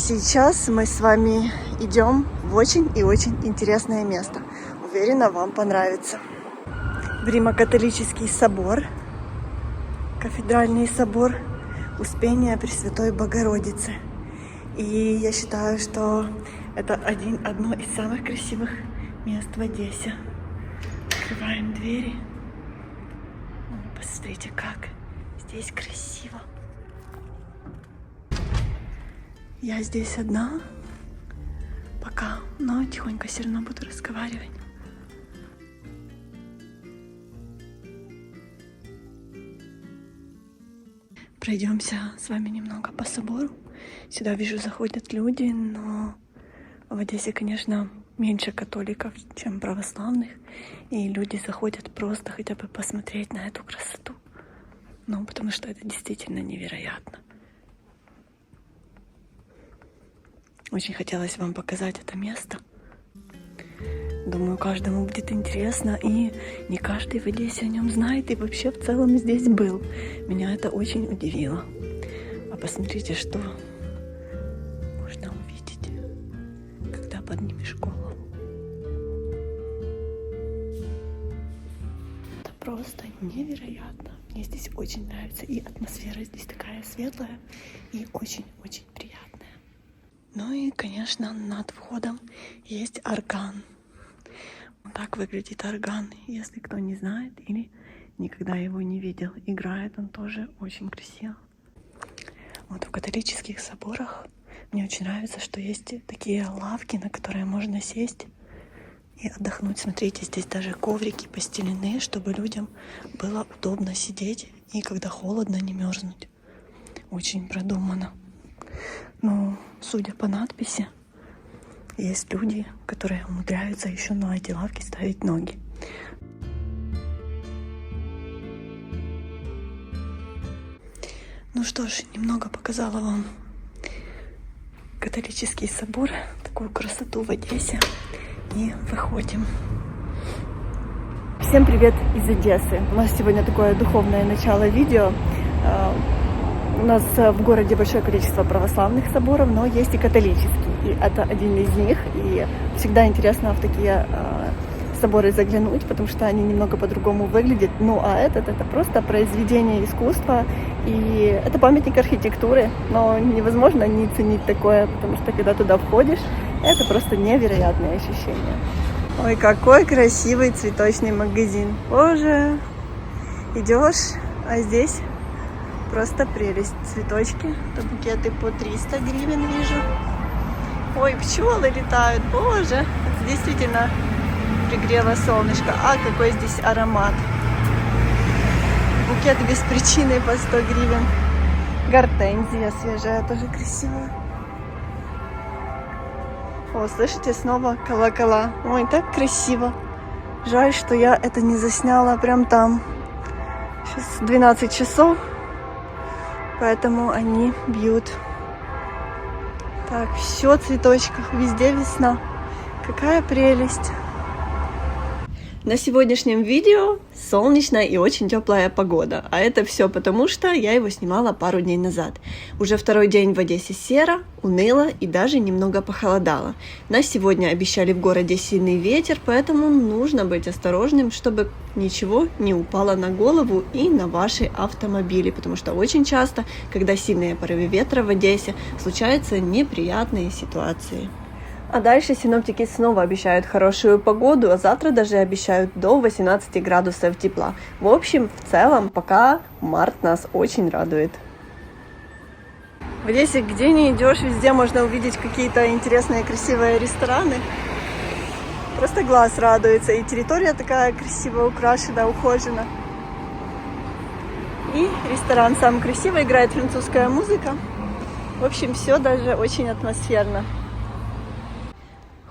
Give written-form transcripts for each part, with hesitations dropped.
Сейчас мы с вами идем в очень и очень интересное место. Уверена, вам понравится. В Римо-католический собор, кафедральный собор Успения Пресвятой Богородицы. И я считаю, что это одно из самых красивых мест в Одессе. Открываем двери. Посмотрите, как здесь красиво. Я здесь одна пока, но тихонько все равно буду разговаривать. Пройдемся с вами немного по собору. Сюда, вижу, заходят люди, но в Одессе, конечно, меньше католиков, чем православных. И люди заходят просто хотя бы посмотреть на эту красоту. Ну, потому что это действительно невероятно. Очень хотелось вам показать это место. Думаю, каждому будет интересно, и не каждый в Одессе о нем знает, и вообще в целом здесь был. Меня это очень удивило. А посмотрите, что можно увидеть, когда поднимешь голову. Это просто невероятно. Мне здесь очень нравится, и атмосфера здесь такая светлая и очень-очень приятная. Ну и, конечно, над входом есть орган. Вот так выглядит орган, если кто не знает или никогда его не видел. Играет он тоже очень красиво. Вот в католических соборах мне очень нравится, что есть такие лавки, на которые можно сесть и отдохнуть. Смотрите, здесь даже коврики постелены, чтобы людям было удобно сидеть и когда холодно, не мерзнуть. Очень продумано. Ну, судя по надписи, есть люди, которые умудряются еще на эти лавки ставить ноги. Ну что ж, немного показала вам католический собор, такую красоту в Одессе. И выходим. Всем привет из Одессы. У нас сегодня такое духовное начало видео. У нас в городе большое количество православных соборов, но есть и католический. И это один из них. И всегда интересно в такие соборы заглянуть, потому что они немного по-другому выглядят. Ну а это просто произведение искусства. И это памятник архитектуры. Но невозможно не ценить такое, потому что когда туда входишь, это просто невероятное ощущение. Ой, какой красивый цветочный магазин. Боже, идешь, а здесь... Просто прелесть. Цветочки. Это букеты по 300 гривен вижу. Ой, пчелы летают. Боже, действительно пригрело солнышко. А какой здесь аромат. Букет без причины по 100 гривен. Гортензия свежая, тоже красивая. О, слышите, снова колокола. Ой, так красиво. Жаль, что я это не засняла прям там. Сейчас 12 часов. Поэтому они бьют. Так, все в цветочках, везде весна. Какая прелесть. На сегодняшнем видео солнечная и очень теплая погода. А это все потому, что я его снимала пару дней назад. Уже второй день в Одессе серо, уныло и даже немного похолодало. На сегодня обещали в городе сильный ветер, поэтому нужно быть осторожным, чтобы ничего не упало на голову и на ваши автомобили. Потому что очень часто, когда сильные порывы ветра в Одессе, случаются неприятные ситуации. А дальше синоптики снова обещают хорошую погоду, а завтра даже обещают до 18 градусов тепла. В общем, в целом, пока март нас очень радует. В Одессе, где не идешь, везде можно увидеть какие-то интересные, красивые рестораны. Просто глаз радуется. И территория такая красиво украшена, ухожена. И ресторан сам красиво, играет французская музыка. В общем, все даже очень атмосферно.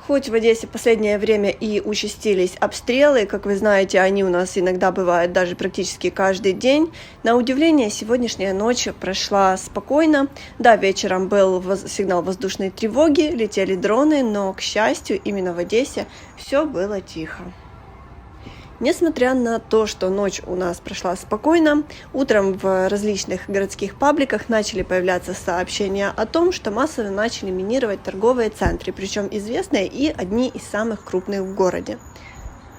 Хоть в Одессе в последнее время и участились обстрелы, как вы знаете, они у нас иногда бывают даже практически каждый день, на удивление сегодняшняя ночь прошла спокойно. Да, вечером был сигнал воздушной тревоги, летели дроны, но, к счастью, именно в Одессе все было тихо. Несмотря на то, что ночь у нас прошла спокойно, утром в различных городских пабликах начали появляться сообщения о том, что массово начали минировать торговые центры, причем известные и одни из самых крупных в городе.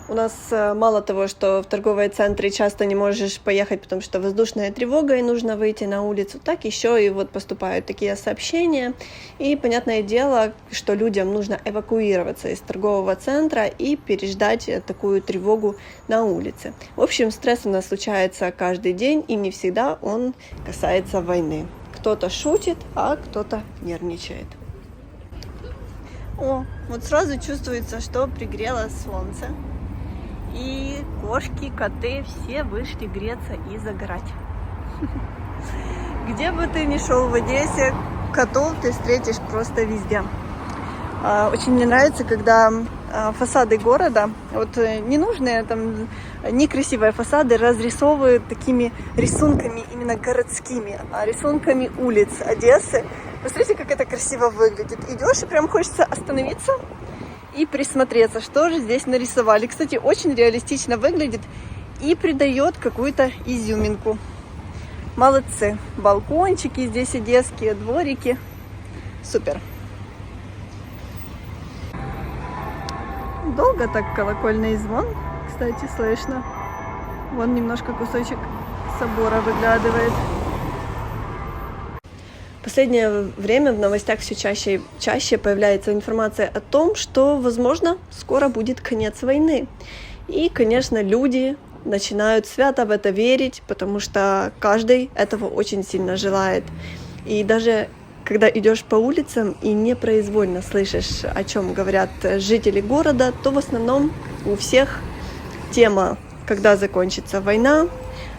У нас мало того, что в торговые центры часто не можешь поехать, потому что воздушная тревога и нужно выйти на улицу, так еще и вот поступают такие сообщения. И понятное дело, что людям нужно эвакуироваться из торгового центра и переждать такую тревогу на улице. В общем, стресс у нас случается каждый день, и не всегда он касается войны. Кто-то шутит, а кто-то нервничает. О, вот сразу чувствуется, что пригрело солнце. И кошки, коты все вышли греться и загорать. Где бы ты ни шел в Одессе, котов ты встретишь просто везде. Очень мне нравится, когда фасады города, вот ненужные там, некрасивые фасады разрисовывают такими рисунками именно городскими, рисунками улиц Одессы. Посмотрите, как это красиво выглядит. Идешь и прям хочется остановиться и присмотреться, что же здесь нарисовали. Кстати, очень реалистично выглядит и придает какую-то изюминку. Молодцы. Балкончики здесь одесские, дворики. Супер. Долго так колокольный звон, кстати, слышно. Вон немножко кусочек собора выглядывает. В последнее время в новостях все чаще и чаще появляется информация о том, что, возможно, скоро будет конец войны. И, конечно, люди начинают свято в это верить, потому что каждый этого очень сильно желает. И даже когда идешь по улицам и непроизвольно слышишь, о чем говорят жители города, то в основном у всех тема, когда закончится война,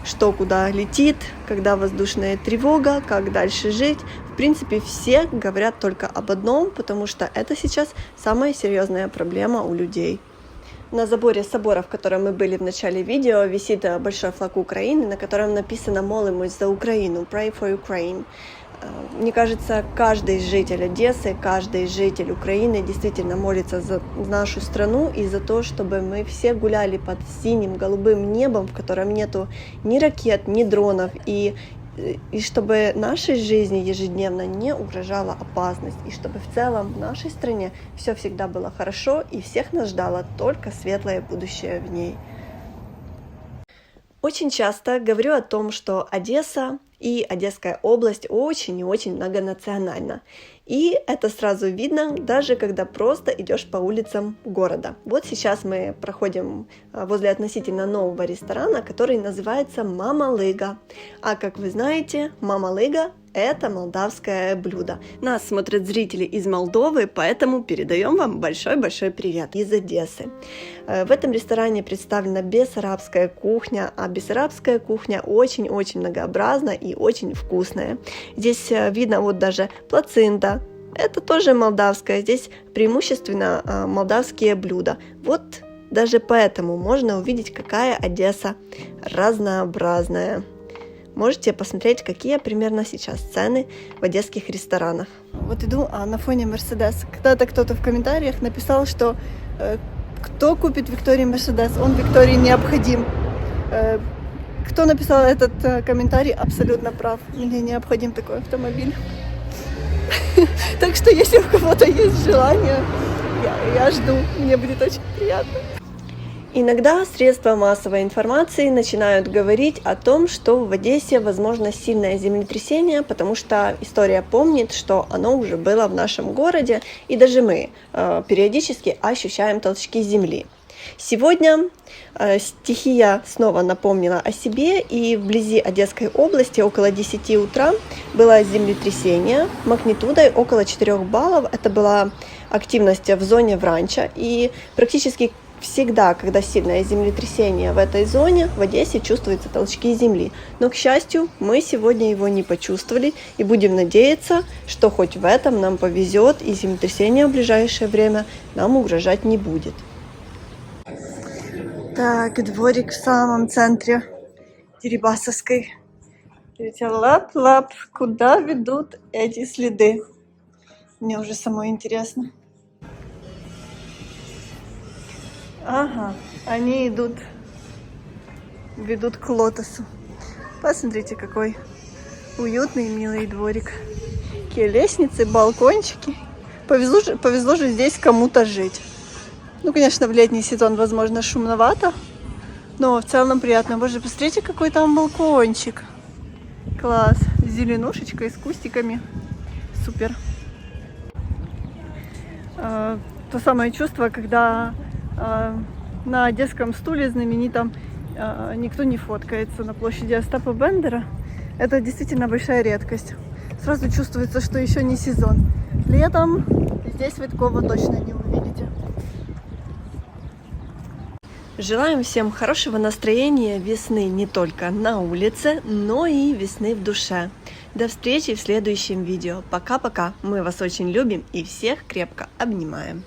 что куда летит, когда воздушная тревога, как дальше жить. В принципе, все говорят только об одном, потому что это сейчас самая серьезная проблема у людей. На заборе собора, в котором мы были в начале видео, висит большой флаг Украины, на котором написано «Молимся за Украину», «Pray for Ukraine». Мне кажется, каждый житель Одессы, каждый житель Украины действительно молится за нашу страну и за то, чтобы мы все гуляли под синим, голубым небом, в котором нету ни ракет, ни дронов, и чтобы нашей жизни ежедневно не угрожала опасность, и чтобы в целом в нашей стране все всегда было хорошо, и всех нас ждало только светлое будущее в ней. Очень часто говорю о том, что Одесса и Одесская область очень и очень многонациональна. И это сразу видно, даже когда просто идешь по улицам города. Вот сейчас мы проходим возле относительно нового ресторана, который называется «Мама-Лыга». А как вы знаете, «Мама-Лыга» — это молдавское блюдо. Нас смотрят зрители из Молдовы, поэтому передаем вам большой-большой привет из Одессы. В этом ресторане представлена бессарабская кухня, а бессарабская кухня очень-очень многообразна и очень вкусная. Здесь видно вот даже плацинта. Это тоже молдавская, здесь преимущественно молдавские блюда. Вот даже поэтому можно увидеть, какая Одесса разнообразная. Можете посмотреть, какие примерно сейчас цены в одесских ресторанах. Вот иду, а на фоне Мерседес. Когда-то кто-то в комментариях написал, что кто купит Виктории Мерседес, он Виктории необходим. Кто написал этот комментарий, абсолютно прав. Мне необходим такой автомобиль. Так что, если у кого-то есть желание, я жду. Мне будет очень приятно. Иногда средства массовой информации начинают говорить о том, что в Одессе возможно сильное землетрясение, потому что история помнит, что оно уже было в нашем городе, и даже мы периодически ощущаем толчки земли. Сегодня стихия снова напомнила о себе, и вблизи Одесской области около 10 утра было землетрясение магнитудой около 4 баллов. Это была активность в зоне Вранча, и практически всегда, когда сильное землетрясение в этой зоне, в Одессе чувствуются толчки земли. Но, к счастью, мы сегодня его не почувствовали и будем надеяться, что хоть в этом нам повезет и землетрясение в ближайшее время нам угрожать не будет. Так, дворик в самом центре Дерибасовской. Лап-лап, куда ведут эти следы? Мне уже самой интересно. Ага, они идут ведут к лотосу. Посмотрите, какой уютный и милый дворик. Какие лестницы, балкончики. Повезло же здесь кому-то жить. Ну, конечно, в летний сезон, возможно, шумновато, но в целом приятно. Боже, посмотрите, какой там балкончик. Класс. С зеленушечкой, с кустиками. Супер. То самое чувство, когда на одесском стуле знаменитом никто не фоткается на площади Остапа Бендера. Это действительно большая редкость. Сразу чувствуется, что еще не сезон. Летом здесь вы такого точно не увидите. Желаем всем хорошего настроения, весны не только на улице, но и весны в душе. До встречи в следующем видео. Пока-пока. Мы вас очень любим и всех крепко обнимаем.